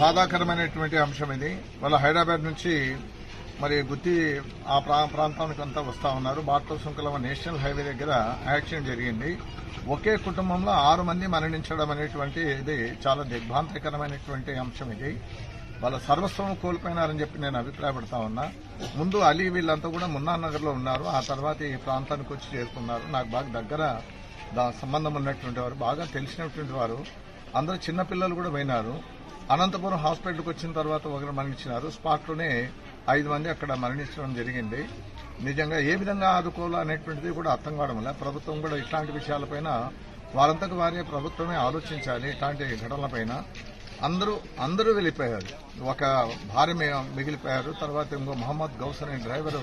బాధాకరమైనటువంటి అంశం ఇది. వాళ్ళ హైదరాబాద్ నుంచి మరి గుత్తి ఆ ప్రాంతానికి అంతా వస్తా ఉన్నారు. బాటో సుంకలవ నేషనల్ హైవే దగ్గర యాక్సిడెంట్ జరిగింది. ఒకే కుటుంబంలో 6 మంది మరణించడం అనేటువంటి ఇది చాలా దిగ్భ్రాంతికరమైనటువంటి అంశం. ఇది వాళ్ళ సర్వస్వం కోల్పోయినారని చెప్పి నేను అభిప్రాయపడతా ఉన్నా. ముందు అలీ వీళ్ళంతా కూడా మున్నానగర్ లో ఉన్నారు. ఆ తర్వాత ఈ ప్రాంతానికి వచ్చి చేరుకున్నారు. నాకు బాగా దగ్గర సంబంధం ఉన్నటువంటి వారు, బాగా తెలిసినటువంటి వారు. అందరూ చిన్నపిల్లలు కూడా పోయినారు. అనంతపురం హాస్పిటల్కి వచ్చిన తర్వాత ఒకరు మరణించినారు. స్పాట్లోనే 5 మంది అక్కడ మరణించడం జరిగింది. నిజంగా ఏ విధంగా ఆదుకోవాలో అనేటువంటిది కూడా అర్థం కావడం వల్ల ప్రభుత్వం కూడా ఇట్లాంటి విషయాలపైన వారంతకు వారే ప్రభుత్వమే ఆలోచించాలి. ఇట్లాంటి ఘటనలపైన అందరూ వెళ్ళిపోయారు. ఒక భార్య మిగిలిపోయారు. తర్వాత ఇంకో మహమ్మద్ గౌస్ అనే డ్రైవరు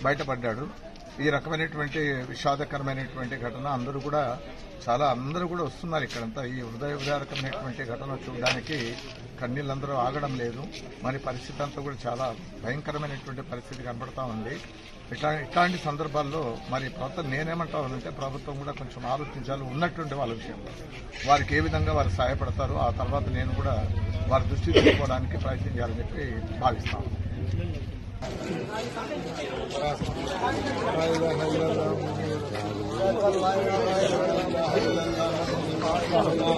బయటపడ్డాడు. ఈ రకమైనటువంటి విషాదకరమైనటువంటి ఘటన అందరూ కూడా వస్తున్నారు ఇక్కడంతా. ఈ హృదయవిదారకమైనటువంటి ఘటన చూడడానికి కన్నీళ్ళందరూ ఆగడం లేదు. మరి పరిస్థితి అంతా కూడా చాలా భయంకరమైనటువంటి పరిస్థితి కనబడతా ఉంది. ఇట్లాంటి సందర్భాల్లో మరి ప్రభుత్వం నేనేమంటానంటే ప్రభుత్వం కూడా కొంచెం ఆలోచించాలి. ఉన్నటువంటి వాళ్ళ విషయంలో వారికి ఏ విధంగా వారు సహాయపడతారో ఆ తర్వాత నేను కూడా వారి దృష్టి తీసుకోవడానికి ప్రయత్నం చేయాలని చెప్పి భావిస్తాను.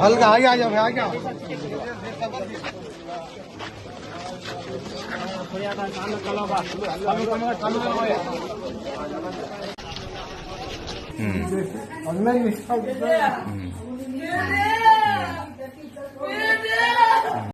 हल्का आगे आ जाओ, आगे आओ। Hmm.